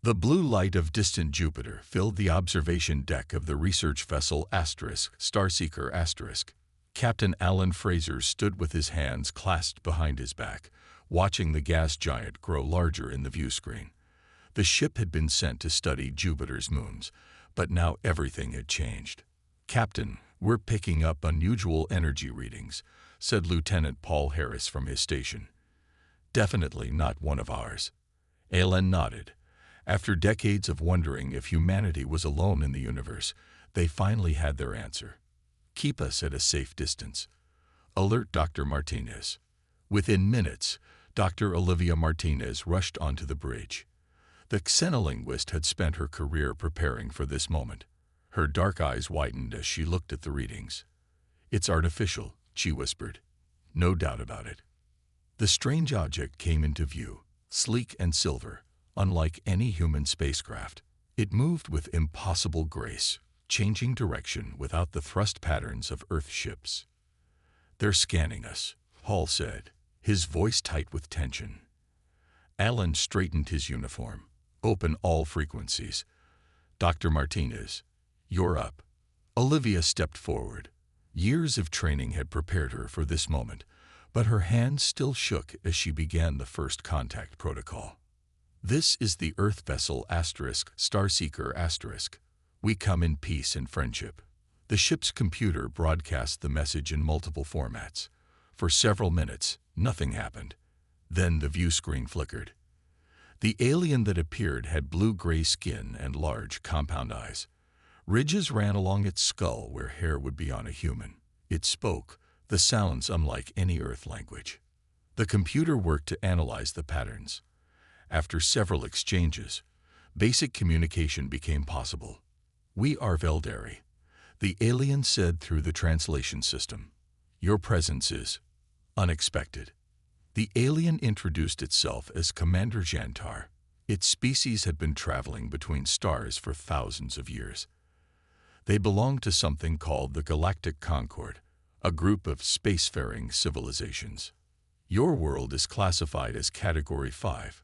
The blue light of distant Jupiter filled the observation deck of the research vessel Starseeker*. Captain Alan Fraser stood with his hands clasped behind his back, watching the gas giant grow larger in the view screen. The ship had been sent to study Jupiter's moons, but now everything had changed. "Captain, we're picking up unusual energy readings," said Lieutenant Paul Harris from his station. "Definitely not one of ours." Alan nodded. After decades of wondering if humanity was alone in the universe, they finally had their answer. "Keep us at a safe distance. Alert Dr. Martinez." Within minutes, Dr. Olivia Martinez rushed onto the bridge. The xenolinguist had spent her career preparing for this moment. Her dark eyes widened as she looked at the readings. "It's artificial," she whispered. "No doubt about it." The strange object came into view, sleek and silver, unlike any human spacecraft. It moved with impossible grace, changing direction without the thrust patterns of Earth ships. "They're scanning us," Hall said, his voice tight with tension. Alan straightened his uniform. "Open all frequencies." "Dr. Martinez, you're up." Olivia stepped forward. Years of training had prepared her for this moment, but her hands still shook as she began the first contact protocol. "This is the Earth vessel Starseeker*. We come in peace and friendship." The ship's computer broadcast the message in multiple formats. For several minutes, nothing happened. Then the view screen flickered. The alien that appeared had blue-gray skin and large, compound eyes. Ridges ran along its skull where hair would be on a human. It spoke, the sounds unlike any Earth language. The computer worked to analyze the patterns. After several exchanges, basic communication became possible. "We are Veldari," the alien said through the translation system. "Your presence is unexpected." The alien introduced itself as Commander Jantar. Its species had been traveling between stars for thousands of years. They belonged to something called the Galactic Concord, a group of spacefaring civilizations. "Your world is classified as Category 5,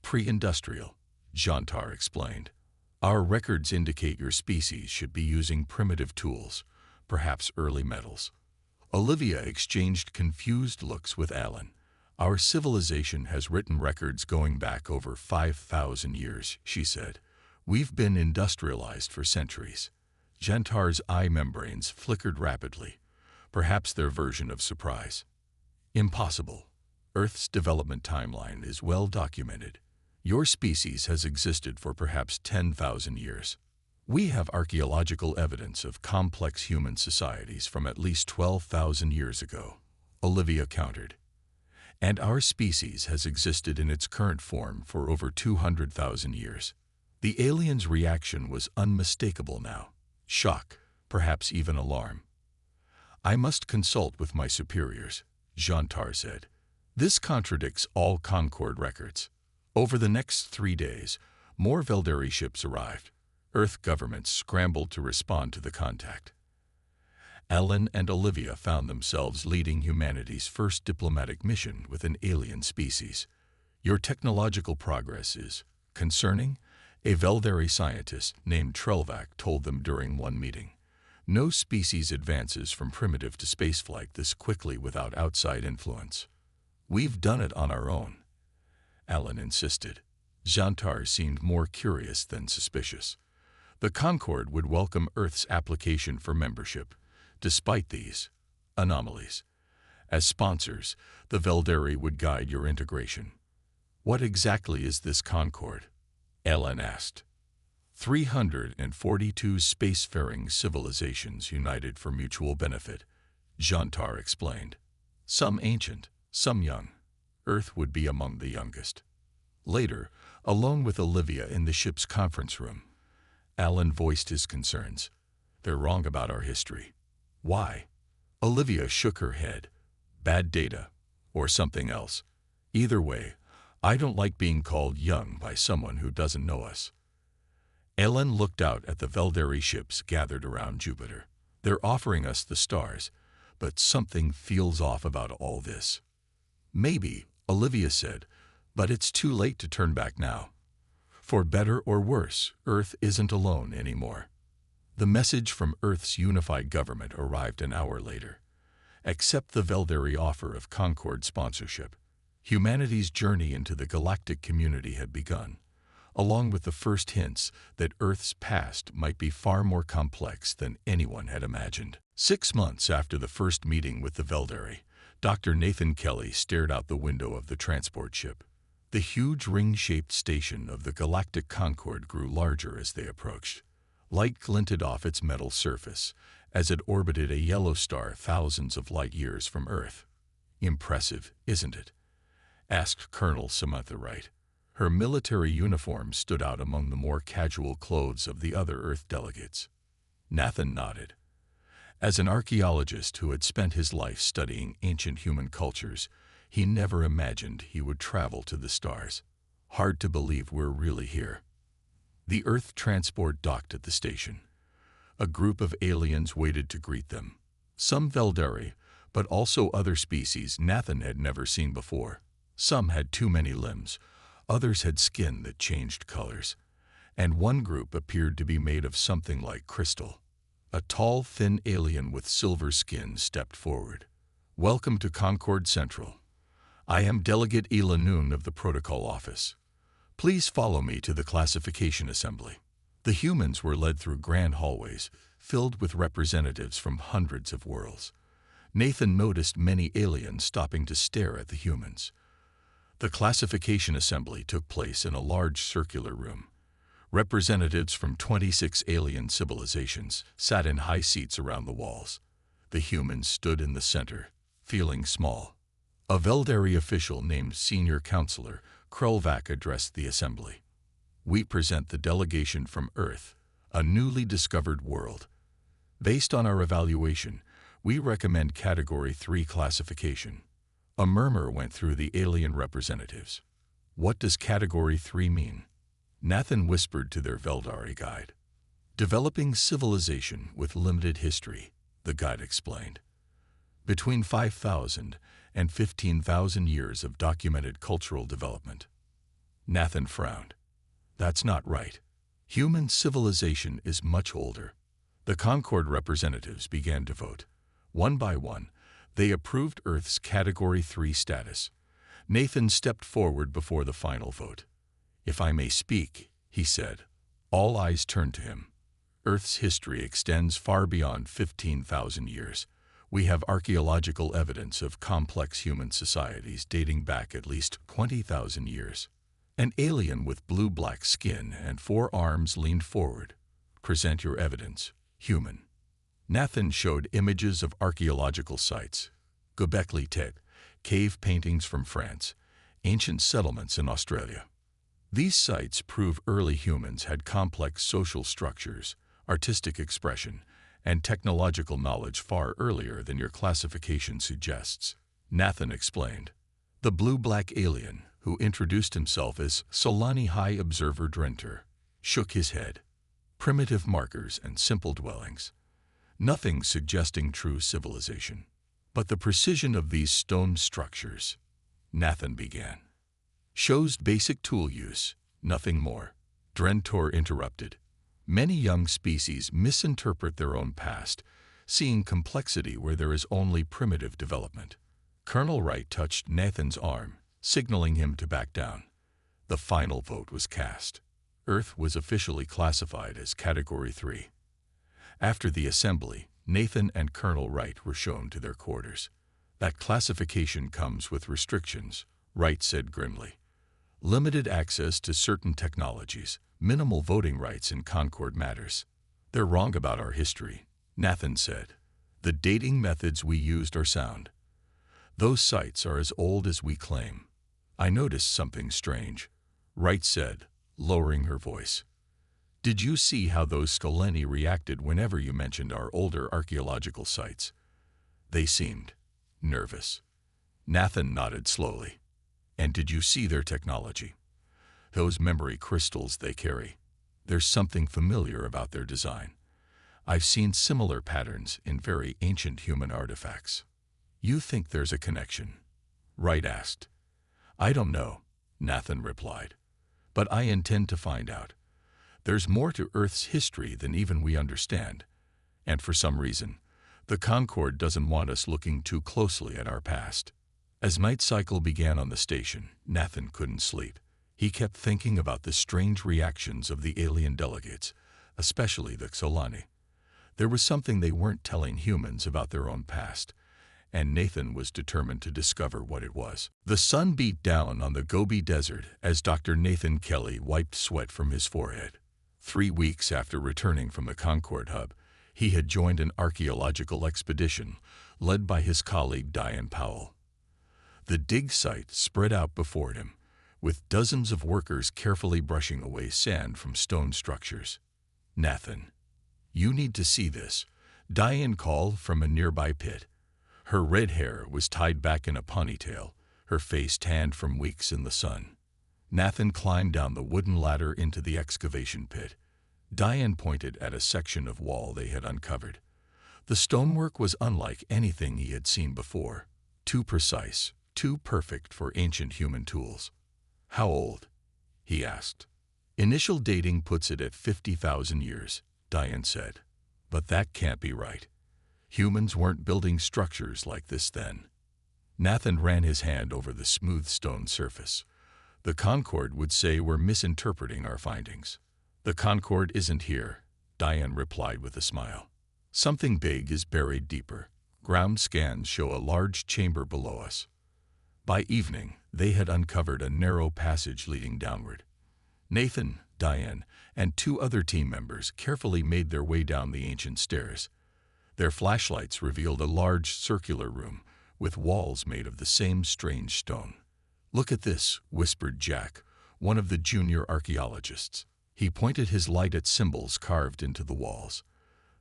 pre-industrial," Jantar explained. "Our records indicate your species should be using primitive tools, perhaps early metals." Olivia exchanged confused looks with Alan. "Our civilization has written records going back over 5,000 years, she said. "We've been industrialized for centuries." Jantar's eye membranes flickered rapidly, perhaps their version of surprise. "Impossible. Earth's development timeline is well documented. Your species has existed for perhaps 10,000 years. We have archaeological evidence of complex human societies from at least 12,000 years ago," Olivia countered. "And our species has existed in its current form for over 200,000 years." The alien's reaction was unmistakable now. Shock, perhaps even alarm. "I must consult with my superiors," Jantar said. "This contradicts all Concord records." Over the next 3 days, more Veldari ships arrived. Earth governments scrambled to respond to the contact. Alan and Olivia found themselves leading humanity's first diplomatic mission with an alien species. "Your technological progress is concerning," a Veldari scientist named Trelvac told them during one meeting. "No species advances from primitive to spaceflight this quickly without outside influence." "We've done it on our own," Alan insisted. Jantar seemed more curious than suspicious. The Concord would welcome Earth's application for membership, despite these anomalies. As sponsors, the Veldari would guide your integration. "What exactly is this Concord?" Alan asked. 342 spacefaring civilizations united for mutual benefit, Jantar explained. Some ancient, some young. Earth would be among the youngest. Later, alone with Olivia in the ship's conference room, Alan voiced his concerns. "They're wrong about our history." "Why?" Olivia shook her head. "Bad data, or something else. Either way, I don't like being called young by someone who doesn't know us." Alan looked out at the Veldari ships gathered around Jupiter. "They're offering us the stars, but something feels off about all this." "Maybe," Olivia said, "but it's too late to turn back now." For better or worse, Earth isn't alone anymore. The message from Earth's unified government arrived an hour later. Accept the Velderi offer of Concord sponsorship. Humanity's journey into the galactic community had begun, along with the first hints that Earth's past might be far more complex than anyone had imagined. 6 months after the first meeting with the Velderi, Dr. Nathan Kelly stared out the window of the transport ship. The huge ring-shaped station of the Galactic Concord grew larger as they approached. Light glinted off its metal surface as it orbited a yellow star thousands of light years from Earth. Impressive, isn't it? Asked Colonel Samantha Wright. Her military uniform stood out among the more casual clothes of the other Earth delegates. Nathan nodded. As an archaeologist who had spent his life studying ancient human cultures, he never imagined he would travel to the stars. Hard to believe we're really here. The Earth transport docked at the station. A group of aliens waited to greet them. Some Velderi, but also other species Nathan had never seen before. Some had too many limbs, others had skin that changed colors, and one group appeared to be made of something like crystal. A tall, thin alien with silver skin stepped forward. Welcome to Concord Central. I am Delegate Ela Noon of the Protocol Office. Please follow me to the classification assembly. The humans were led through grand hallways filled with representatives from hundreds of worlds. Nathan noticed many aliens stopping to stare at the humans. The classification assembly took place in a large circular room. Representatives from 26 alien civilizations sat in high seats around the walls. The humans stood in the center, feeling small. A Velderi official named Senior Counselor Krelvac addressed the assembly. We present the delegation from Earth, a newly discovered world. Based on our evaluation, we recommend Category 3 classification. A murmur went through the alien representatives. What does Category 3 mean? Nathan whispered to their Velderi guide. Developing civilization with limited history, the guide explained. Between 5,000 and 15,000 years of documented cultural development. Nathan frowned. That's not right. Human civilization is much older. The Concord representatives began to vote. One by one, they approved Earth's Category 3 status. Nathan stepped forward before the final vote. If I may speak, he said. All eyes turned to him. Earth's history extends far beyond 15,000 years. We have archaeological evidence of complex human societies dating back at least 20,000 years. An alien with blue-black skin and 4 arms leaned forward. Present your evidence, human. Nathan showed images of archaeological sites, Göbekli Tepe, cave paintings from France, ancient settlements in Australia. These sites prove early humans had complex social structures, artistic expression, and technological knowledge far earlier than your classification suggests. Nathan explained. The blue-black alien, who introduced himself as Solani High Observer Drenter, shook his head. Primitive markers and simple dwellings. Nothing suggesting true civilization. But the precision of these stone structures, Nathan began, shows basic tool use, nothing more. Drentor interrupted. Many young species misinterpret their own past, seeing complexity where there is only primitive development. Colonel Wright touched Nathan's arm, signaling him to back down. The final vote was cast. Earth was officially classified as Category 3. After the assembly, Nathan and Colonel Wright were shown to their quarters. That classification comes with restrictions, Wright said grimly. Limited access to certain technologies, minimal voting rights in Concord matters. They're wrong about our history, Nathan said. The dating methods we used are sound. Those sites are as old as we claim. I noticed something strange, Wright said, lowering her voice. Did you see how those Skoleni reacted whenever you mentioned our older archaeological sites? They seemed nervous. Nathan nodded slowly. And did you see their technology? Those memory crystals they carry. There's something familiar about their design. I've seen similar patterns in very ancient human artifacts. You think there's a connection? Wright asked. I don't know, Nathan replied. But I intend to find out. There's more to Earth's history than even we understand. And for some reason, the Concorde doesn't want us looking too closely at our past. As night cycle began on the station, Nathan couldn't sleep. He kept thinking about the strange reactions of the alien delegates, especially the Xolani. There was something they weren't telling humans about their own past, and Nathan was determined to discover what it was. The sun beat down on the Gobi Desert as Dr. Nathan Kelly wiped sweat from his forehead. 3 weeks after returning from the Concorde hub, he had joined an archaeological expedition led by his colleague Diane Powell. The dig site spread out before him, with dozens of workers carefully brushing away sand from stone structures. "Nathan, you need to see this," Diane called from a nearby pit. Her red hair was tied back in a ponytail, her face tanned from weeks in the sun. Nathan climbed down the wooden ladder into the excavation pit. Diane pointed at a section of wall they had uncovered. The stonework was unlike anything he had seen before. Too precise, too perfect for ancient human tools. "How old?" he asked. "Initial dating puts it at 50,000 years, Diane said. "But that can't be right. Humans weren't building structures like this then." Nathan ran his hand over the smooth stone surface. "The Concorde would say we're misinterpreting our findings." "The Concorde isn't here," Diane replied with a smile. "Something big is buried deeper. Ground scans show a large chamber below us." By evening, they had uncovered a narrow passage leading downward. Nathan, Diane, and 2 other team members carefully made their way down the ancient stairs. Their flashlights revealed a large circular room with walls made of the same strange stone. "Look at this," whispered Jack, one of the junior archaeologists. He pointed his light at symbols carved into the walls.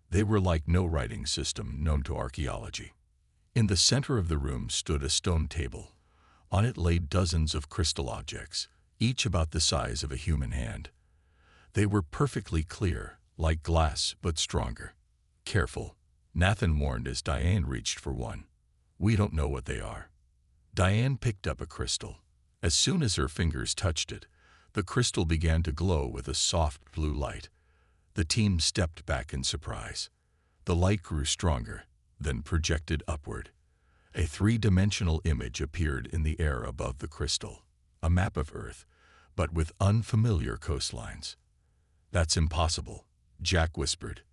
They were like no writing system known to archaeology. In the center of the room stood a stone table. On it lay dozens of crystal objects, each about the size of a human hand. They were perfectly clear, like glass but stronger. "Careful," Nathan warned as Diane reached for one. "We don't know what they are." Diane picked up a crystal. As soon as her fingers touched it, the crystal began to glow with a soft blue light. The team stepped back in surprise. The light grew stronger, then projected upward. A 3-dimensional image appeared in the air above the crystal, a map of Earth, but with unfamiliar coastlines. "That's impossible," Jack whispered.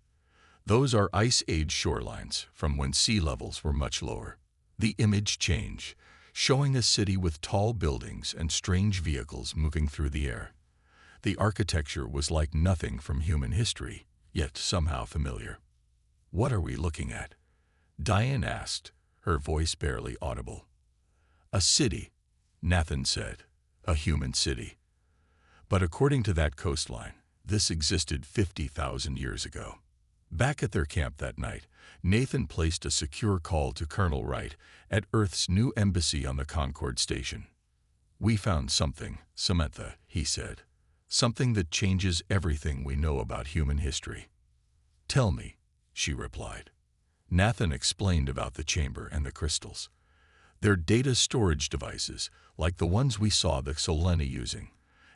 "Those are Ice Age shorelines from when sea levels were much lower." The image changed, showing a city with tall buildings and strange vehicles moving through the air. The architecture was like nothing from human history, yet somehow familiar. "What are we looking at?" Diane asked, her voice barely audible. "A city," Nathan said. "A human city. But according to that coastline, this existed 50,000 years ago." Back at their camp that night, Nathan placed a secure call to Colonel Wright at Earth's new embassy on the Concorde station. "We found something, Samantha," he said. "Something that changes everything we know about human history." "Tell me," she replied. Nathan explained about the chamber and the crystals. "They're data storage devices, like the ones we saw the Xolani using,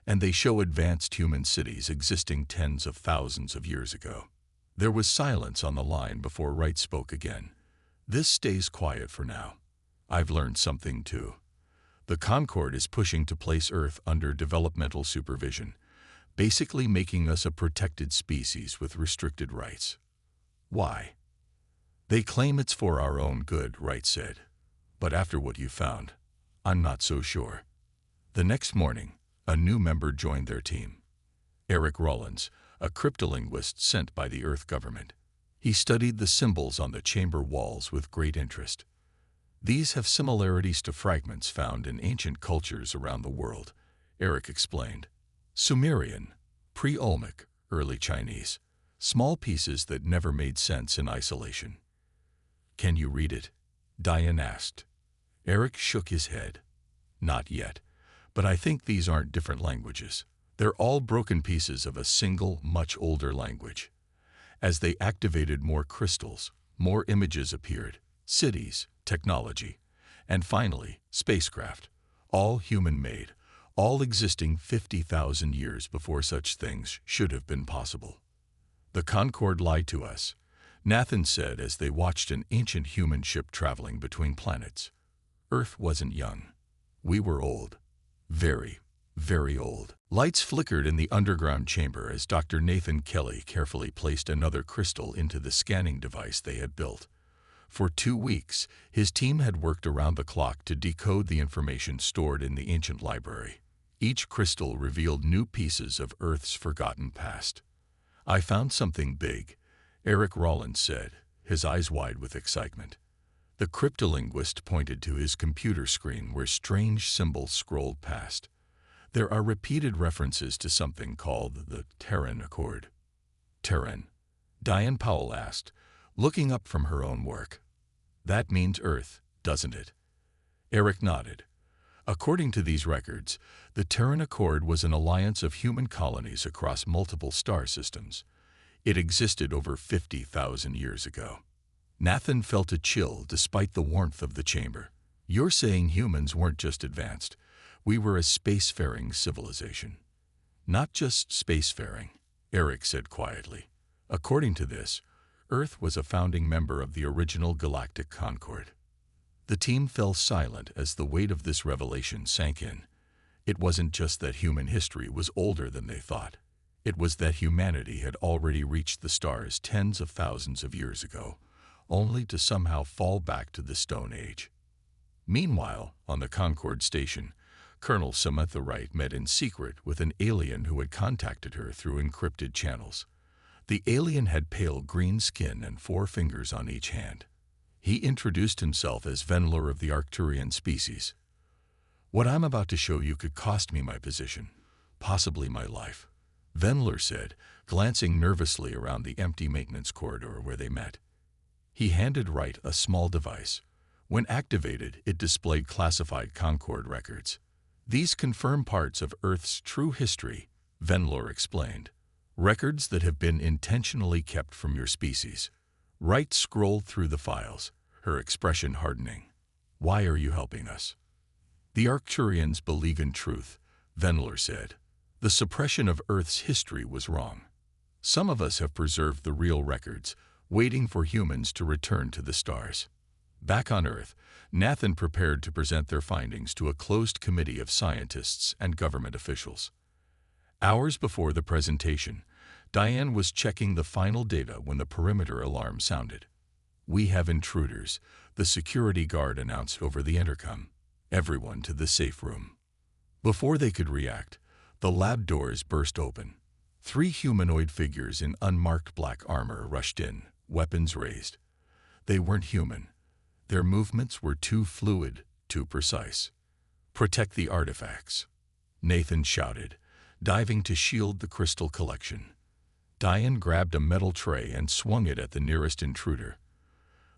and they show advanced human cities existing tens of thousands of years ago." There was silence on the line before Wright spoke again. "This stays quiet for now. I've learned something too. The Concorde is pushing to place Earth under developmental supervision, basically making us a protected species with restricted rights." "Why?" "They claim it's for our own good," Wright said. "But after what you found, I'm not so sure." The next morning, a new member joined their team. Eric Rollins, a cryptolinguist sent by the Earth government. He studied the symbols on the chamber walls with great interest. "These have similarities to fragments found in ancient cultures around the world," Eric explained. "Sumerian, pre-Olmec, early Chinese, small pieces that never made sense in isolation." "Can you read it?" Diane asked. Eric shook his head. "Not yet, but I think these aren't different languages. They're all broken pieces of a single, much older language." As they activated more crystals, more images appeared: cities, technology, and finally, spacecraft, all human-made, all existing 50,000 years before such things should have been possible. The Concorde lied to us, Nathan said as they watched an ancient human ship traveling between planets. Earth wasn't young. We were old. Very, very old. Lights flickered in the underground chamber as Dr. Nathan Kelly carefully placed another crystal into the scanning device they had built. For 2 weeks, his team had worked around the clock to decode the information stored in the ancient library. Each crystal revealed new pieces of Earth's forgotten past. "I found something big," Eric Rollins said, his eyes wide with excitement. The cryptolinguist pointed to his computer screen where strange symbols scrolled past. "There are repeated references to something called the Terran Accord." "Terran?" Diane Powell asked, looking up from her own work. "That means Earth, doesn't it?" Eric nodded. According to these records, the Terran Accord was an alliance of human colonies across multiple star systems. It existed over 50,000 years ago. Nathan felt a chill despite the warmth of the chamber. "You're saying humans weren't just advanced. We were a spacefaring civilization." "Not just spacefaring," Eric said quietly. "According to this, Earth was a founding member of the original Galactic Concorde." The team fell silent as the weight of this revelation sank in. It wasn't just that human history was older than they thought. It was that humanity had already reached the stars tens of thousands of years ago, only to somehow fall back to the Stone Age. Meanwhile, on the Concorde station, Colonel Samantha Wright met in secret with an alien who had contacted her through encrypted channels. The alien had pale green skin and 4 fingers on each hand. He introduced himself as Venlor of the Arcturian species. "What I'm about to show you could cost me my position, possibly my life," Venlor said, glancing nervously around the empty maintenance corridor where they met. He handed Wright a small device. When activated, it displayed classified Concorde records. "These confirm parts of Earth's true history," Venlor explained. "Records that have been intentionally kept from your species." Wright scrolled through the files, her expression hardening. "Why are you helping us?" "The Arcturians believe in truth," Venlor said. "The suppression of Earth's history was wrong. Some of us have preserved the real records, waiting for humans to return to the stars." Back on Earth, Nathan prepared to present their findings to a closed committee of scientists and government officials. Hours before the presentation, Diane was checking the final data when the perimeter alarm sounded. "We have intruders," the security guard announced over the intercom. "Everyone to the safe room." Before they could react, the lab doors burst open. 3 humanoid figures in unmarked black armor rushed in, weapons raised. They weren't human. Their movements were too fluid, too precise. "Protect the artifacts," Nathan shouted, diving to shield the crystal collection. Diane grabbed a metal tray and swung it at the nearest intruder.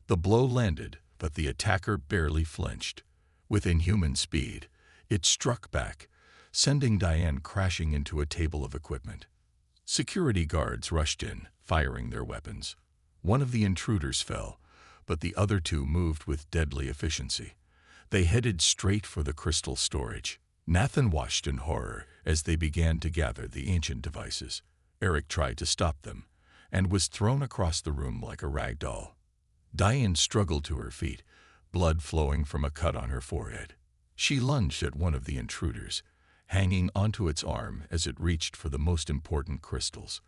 The blow landed, but the attacker barely flinched. With inhuman speed, it struck back, sending Diane crashing into a table of equipment. Security guards rushed in, firing their weapons. One of the intruders fell, but the other 2 moved with deadly efficiency. They headed straight for the crystal storage. Nathan watched in horror as they began to gather the ancient devices. Eric tried to stop them, and was thrown across the room like a rag doll. Diane struggled to her feet, blood flowing from a cut on her forehead. She lunged at one of the intruders, hanging onto its arm as it reached for the most important crystals,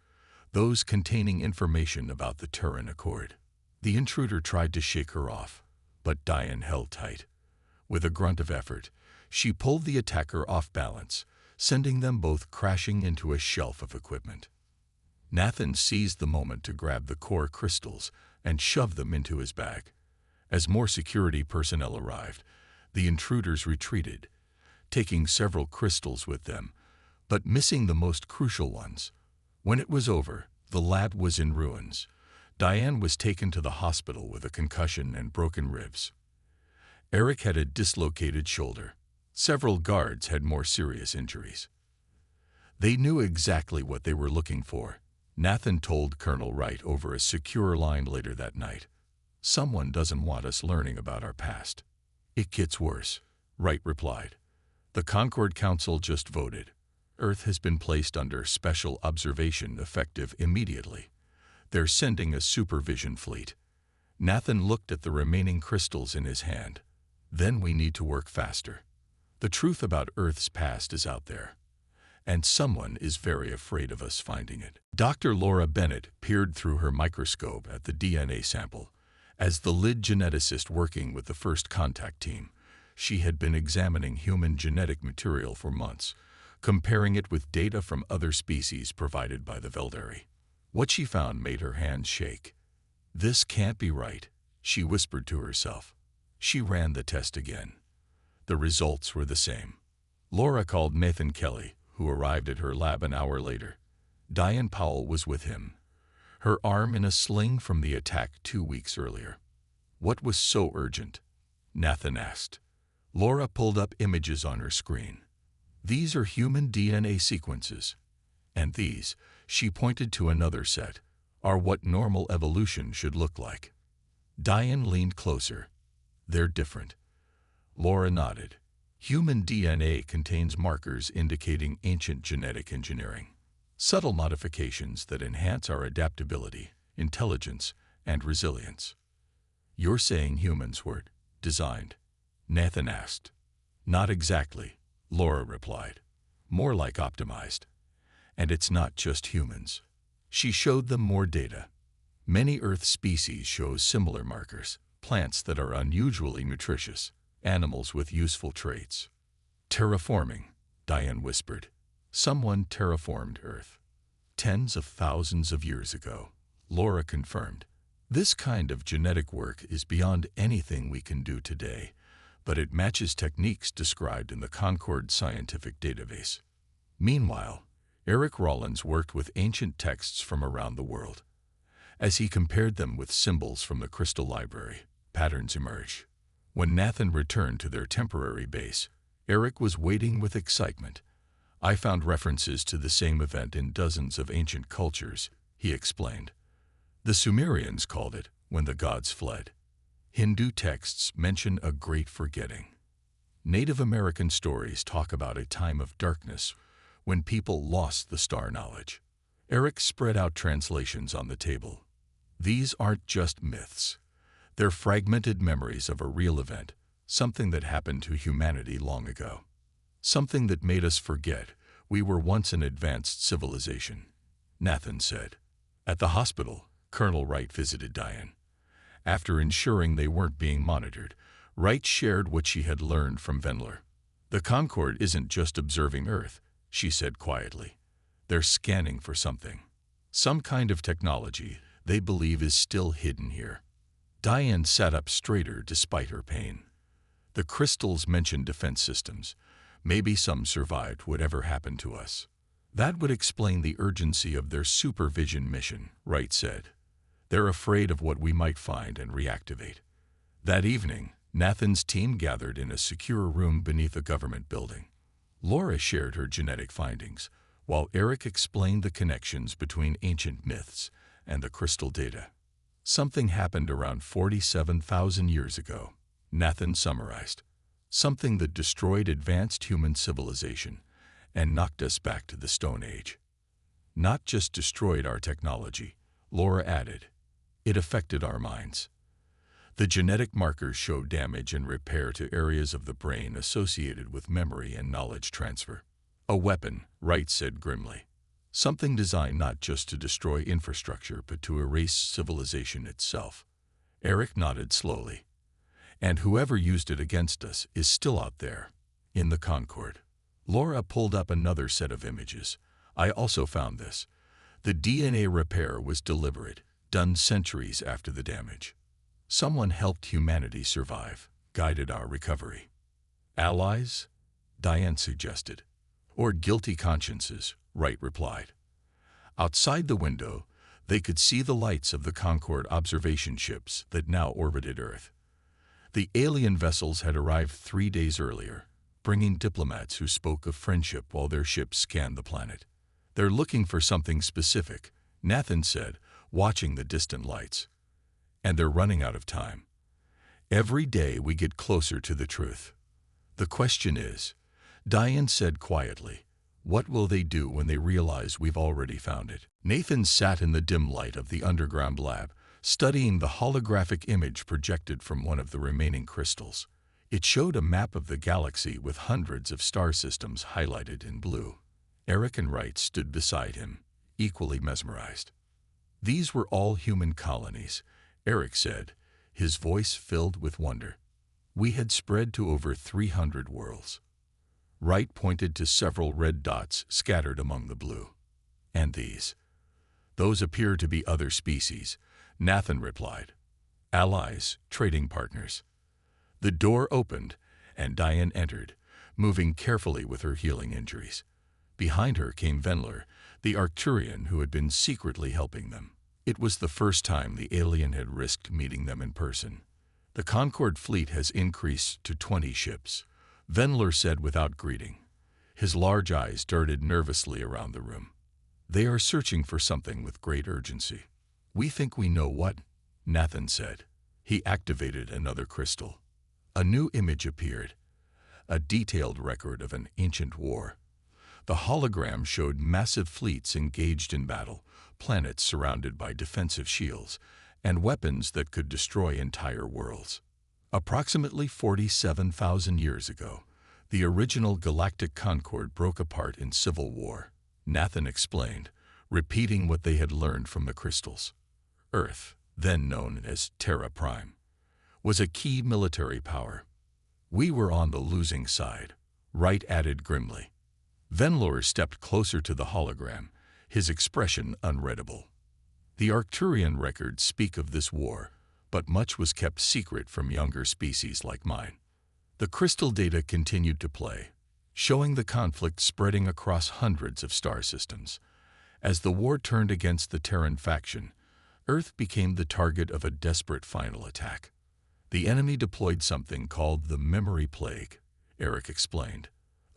those containing information about the Terran Accord. The intruder tried to shake her off, but Diane held tight. With a grunt of effort, she pulled the attacker off balance, sending them both crashing into a shelf of equipment. Nathan seized the moment to grab the core crystals and shove them into his bag. As more security personnel arrived, the intruders retreated, taking several crystals with them, but missing the most crucial ones. When it was over, the lab was in ruins. Diane was taken to the hospital with a concussion and broken ribs. Eric had a dislocated shoulder. Several guards had more serious injuries. They knew exactly what they were looking for, Nathan told Colonel Wright over a secure line later that night. "Someone doesn't want us learning about our past." "It gets worse," Wright replied. The Concord Council just voted. Earth has been placed under special observation effective immediately. They're sending a supervision fleet. Nathan looked at the remaining crystals in his hand. Then we need to work faster. The truth about Earth's past is out there, and someone is very afraid of us finding it. Dr. Laura Bennett peered through her microscope at the DNA sample. As the lead geneticist working with the first contact team, she had been examining human genetic material for months, comparing it with data from other species provided by the Veldari. What she found made her hands shake. "This can't be right," she whispered to herself. She ran the test again. The results were the same. Laura called Nathan Kelly, who arrived at her lab an hour later. Diane Powell was with him, her arm in a sling from the attack 2 weeks earlier. "What was so urgent?" Nathan asked. Laura pulled up images on her screen. "These are human DNA sequences. And these," she pointed to another set, "are what normal evolution should look like." Diane leaned closer. "They're different." Laura nodded. "Human DNA contains markers indicating ancient genetic engineering, subtle modifications that enhance our adaptability, intelligence, and resilience." "You're saying humans were designed?" Nathan asked. "Not exactly," Laura replied. "More like optimized. And it's not just humans." She showed them more data. Many Earth species show similar markers, plants that are unusually nutritious, animals with useful traits. "Terraforming," Diane whispered. "Someone terraformed Earth. Tens of thousands of years ago," Laura confirmed. "This kind of genetic work is beyond anything we can do today, but it matches techniques described in the Concord Scientific Database." Meanwhile, Eric Rollins worked with ancient texts from around the world. As he compared them with symbols from the Crystal Library, patterns emerged. When Nathan returned to their temporary base, Eric was waiting with excitement. "I found references to the same event in dozens of ancient cultures," he explained. "The Sumerians called it when the gods fled. Hindu texts mention a great forgetting. Native American stories talk about a time of darkness when people lost the star knowledge." Eric spread out translations on the table. "These aren't just myths. They're fragmented memories of a real event, something that happened to humanity long ago. Something that made us forget we were once an advanced civilization," Nathan said. At the hospital, Colonel Wright visited Diane. After ensuring they weren't being monitored, Wright shared what she had learned from Venler. "The Concorde isn't just observing Earth," she said quietly. "They're scanning for something. Some kind of technology they believe is still hidden here." Diane sat up straighter despite her pain. "The crystals mentioned defense systems. Maybe some survived whatever happened to us." "That would explain the urgency of their supervision mission," Wright said. "They're afraid of what we might find and reactivate." That evening, Nathan's team gathered in a secure room beneath a government building. Laura shared her genetic findings, while Eric explained the connections between ancient myths and the crystal data. "Something happened around 47,000 years ago," Nathan summarized. "Something that destroyed advanced human civilization and knocked us back to the Stone Age. Not just destroyed our technology," Laura added. "It affected our minds. The genetic markers show damage and repair to areas of the brain associated with memory and knowledge transfer." "A weapon," Wright said grimly. "Something designed not just to destroy infrastructure but to erase civilization itself." Eric nodded slowly. "And whoever used it against us is still out there, in the Concorde." Laura pulled up another set of images. "I also found this. The DNA repair was deliberate, done centuries after the damage. Someone helped humanity survive, guided our recovery." "Allies?" Diane suggested. "Or guilty consciences," Wright replied. Outside the window, they could see the lights of the Concorde observation ships that now orbited Earth. The alien vessels had arrived 3 days earlier, bringing diplomats who spoke of friendship while their ships scanned the planet. "They're looking for something specific," Nathan said, watching the distant lights. "And they're running out of time. Every day we get closer to the truth. The question is, Diane said quietly. What will they do when they realize we've already found it? Nathan sat in the dim light of the underground lab, studying the holographic image projected from one of the remaining crystals. It showed a map of the galaxy with hundreds of star systems highlighted in blue. Eric and Wright stood beside him, equally mesmerized. These were all human colonies, Eric said, his voice filled with wonder. We had spread to over 300 worlds. Wright pointed to several red dots scattered among the blue. And these? Those appear to be other species, Nathan replied. Allies, trading partners. The door opened, and Diane entered, moving carefully with her healing injuries. Behind her came Venler, the Arcturian who had been secretly helping them. It was the first time the alien had risked meeting them in person. The Concord fleet has increased to 20 ships, Venler said without greeting. His large eyes darted nervously around the room. They are searching for something with great urgency. We think we know what, Nathan said. He activated another crystal. A new image appeared, a detailed record of an ancient war. The hologram showed massive fleets engaged in battle, planets surrounded by defensive shields, and weapons that could destroy entire worlds. Approximately 47,000 years ago, the original Galactic Concord broke apart in civil war, Nathan explained, repeating what they had learned from the crystals. Earth, then known as Terra Prime, was a key military power. We were on the losing side, Wright added grimly. Venlor stepped closer to the hologram, his expression unreadable. The Arcturian records speak of this war, but much was kept secret from younger species like mine. The crystal data continued to play, showing the conflict spreading across hundreds of star systems. As the war turned against the Terran faction, Earth became the target of a desperate final attack. The enemy deployed something called the Memory Plague, Eric explained,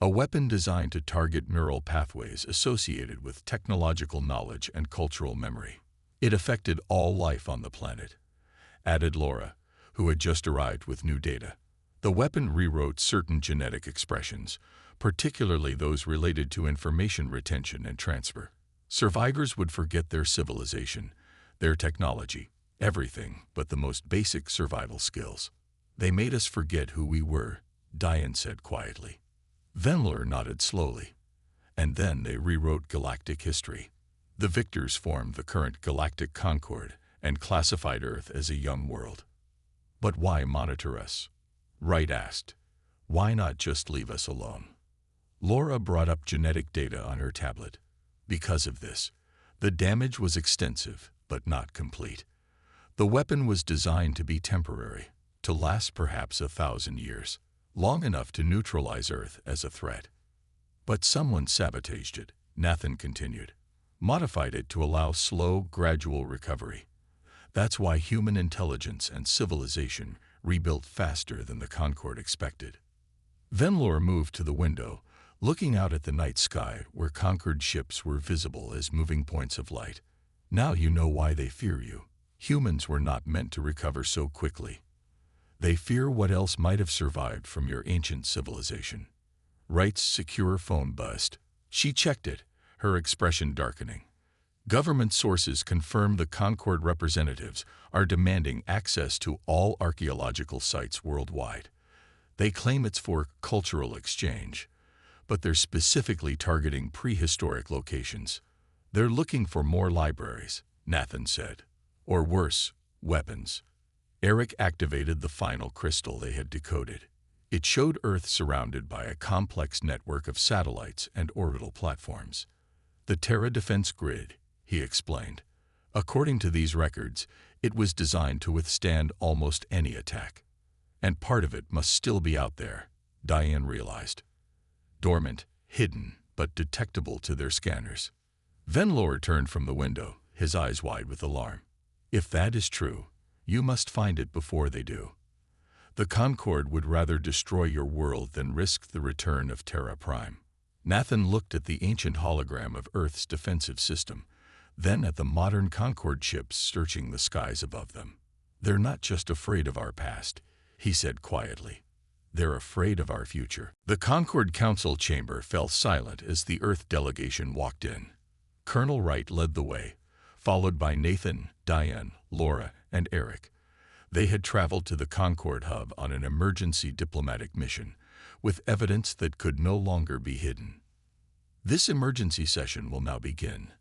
a weapon designed to target neural pathways associated with technological knowledge and cultural memory. It affected all life on the planet, added Laura, who had just arrived with new data. The weapon rewrote certain genetic expressions, particularly those related to information retention and transfer. Survivors would forget their civilization, their technology, everything but the most basic survival skills. They made us forget who we were, Diane said quietly. Venler nodded slowly. And then they rewrote galactic history. The victors formed the current Galactic Concord and classified Earth as a young world. But why monitor us? Wright asked. Why not just leave us alone? Laura brought up genetic data on her tablet. Because of this, the damage was extensive, but not complete. The weapon was designed to be temporary, to last perhaps 1,000 years, long enough to neutralize Earth as a threat. But someone sabotaged it, Nathan continued, modified it to allow slow, gradual recovery. That's why human intelligence and civilization rebuilt faster than the Concord expected. Venlor moved to the window, looking out at the night sky where conquered ships were visible as moving points of light. Now you know why they fear you. Humans were not meant to recover so quickly. They fear what else might have survived from your ancient civilization. Wright's secure phone buzzed. She checked it, her expression darkening. Government sources confirm the Concord representatives are demanding access to all archaeological sites worldwide. They claim it's for cultural exchange, but they're specifically targeting prehistoric locations. They're looking for more libraries, Nathan said. Or worse, weapons. Eric activated the final crystal they had decoded. It showed Earth surrounded by a complex network of satellites and orbital platforms. The Terra Defense Grid, he explained. According to these records, it was designed to withstand almost any attack. And part of it must still be out there, Diane realized. Dormant, hidden, but detectable to their scanners. Venlor turned from the window, his eyes wide with alarm. If that is true, you must find it before they do. The Concord would rather destroy your world than risk the return of Terra Prime. Nathan looked at the ancient hologram of Earth's defensive system, then at the modern Concord ships searching the skies above them. They're not just afraid of our past, he said quietly. They're afraid of our future. The Concord Council chamber fell silent as the Earth delegation walked in. Colonel Wright led the way, followed by Nathan, Diane, Laura, and Eric. They had traveled to the Concord hub on an emergency diplomatic mission, with evidence that could no longer be hidden. "This emergency session will now begin,"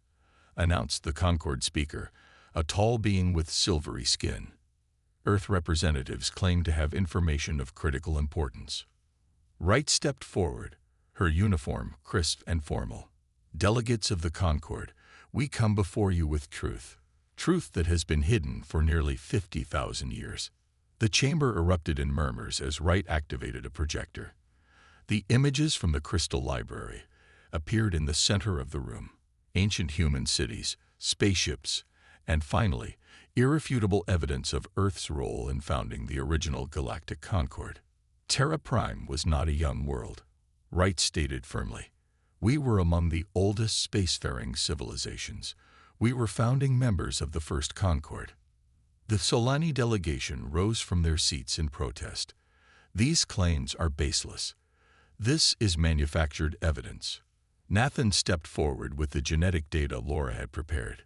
announced the Concord speaker, a tall being with silvery skin. Earth representatives claimed to have information of critical importance. Wright stepped forward, her uniform crisp and formal. "Delegates of the Concord, we come before you with truth. Truth that has been hidden for nearly 50,000 years." The chamber erupted in murmurs as Wright activated a projector. The images from the Crystal Library appeared in the center of the room. Ancient human cities, spaceships, and finally, irrefutable evidence of Earth's role in founding the original Galactic Concord. Terra Prime was not a young world, Wright stated firmly. "We were among the oldest spacefaring civilizations. We were founding members of the first Concord." The Solani delegation rose from their seats in protest. "These claims are baseless. This is manufactured evidence." Nathan stepped forward with the genetic data Laura had prepared.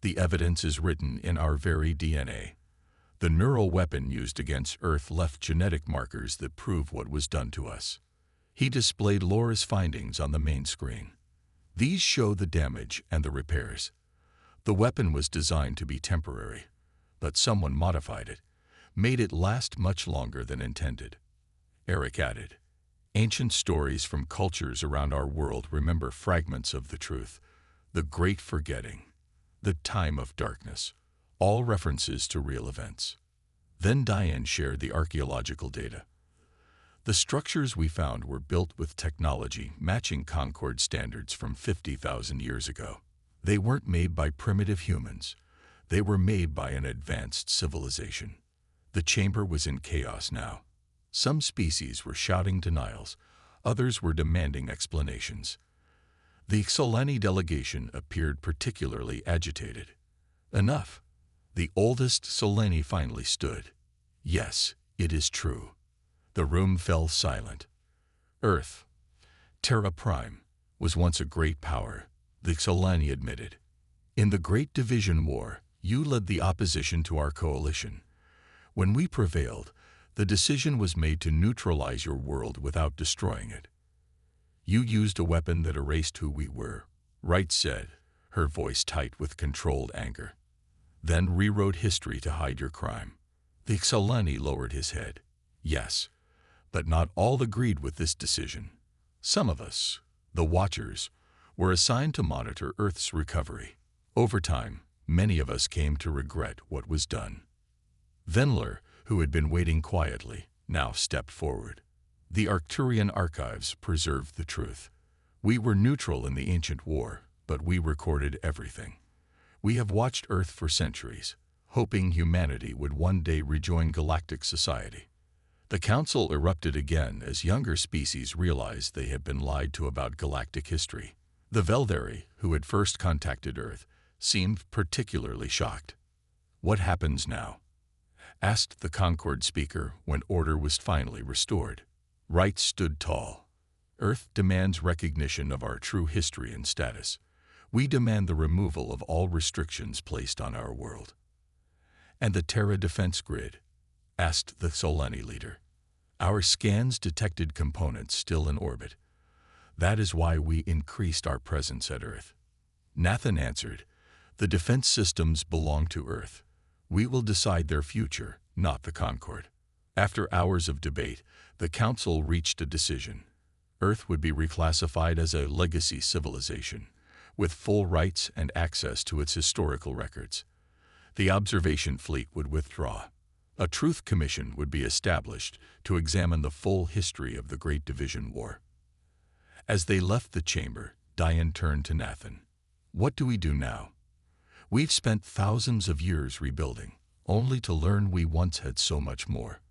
"The evidence is written in our very DNA. The neural weapon used against Earth left genetic markers that prove what was done to us." He displayed Laura's findings on the main screen. "These show the damage and the repairs. The weapon was designed to be temporary, but someone modified it, made it last much longer than intended." Eric added, "Ancient stories from cultures around our world remember fragments of the truth, the great forgetting, the time of darkness, all references to real events." Then Diane shared the archaeological data. "The structures we found were built with technology matching Concord standards from 50,000 years ago. They weren't made by primitive humans. They were made by an advanced civilization." The chamber was in chaos now. Some species were shouting denials, others were demanding explanations. The Solani delegation appeared particularly agitated. "Enough." The oldest Solani finally stood. "Yes, it is true." The room fell silent. "Earth, Terra Prime, was once a great power," the Solani admitted. "In the Great Division War, you led the opposition to our coalition. When we prevailed, the decision was made to neutralize your world without destroying it. You used a weapon that erased who we were," Wright said, her voice tight with controlled anger. "Then rewrote history to hide your crime." The Solani lowered his head. "Yes, but not all agreed with this decision. Some of us, the Watchers, were assigned to monitor Earth's recovery. Over time, many of us came to regret what was done." Venler, who had been waiting quietly, now stepped forward. "The Arcturian archives preserved the truth. We were neutral in the ancient war, but we recorded everything. We have watched Earth for centuries, hoping humanity would one day rejoin galactic society." The council erupted again as younger species realized they had been lied to about galactic history. The Veldari, who had first contacted Earth, seemed particularly shocked. "What happens now?" asked the Concord speaker when order was finally restored. Wright stood tall. "Earth demands recognition of our true history and status. We demand the removal of all restrictions placed on our world." "And the Terra defense grid?" asked the Solani leader. "Our scans detected components still in orbit. That is why we increased our presence at Earth." Nathan answered, "The defense systems belong to Earth. We will decide their future, not the Concord." After hours of debate, the council reached a decision. Earth would be reclassified as a legacy civilization, with full rights and access to its historical records. The observation fleet would withdraw. A truth commission would be established to examine the full history of the Great Division War. As they left the chamber, Diane turned to Nathan. "What do we do now? We've spent thousands of years rebuilding, only to learn we once had so much more."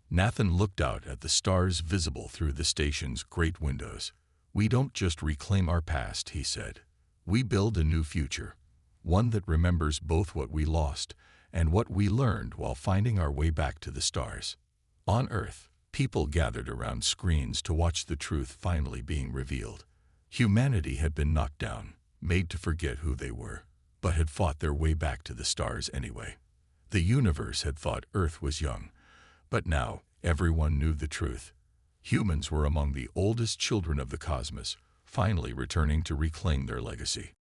Nathan looked out at the stars visible through the station's great windows. "We don't just reclaim our past," he said. "We build a new future, one that remembers both what we lost and what we learned while finding our way back to the stars." On Earth, People gathered around screens to watch the truth finally being revealed. Humanity had been knocked down, made to forget who they were, but had fought their way back to the stars anyway. The universe had thought Earth was young, but now everyone knew the truth. Humans were among the oldest children of the cosmos, finally returning to reclaim their legacy.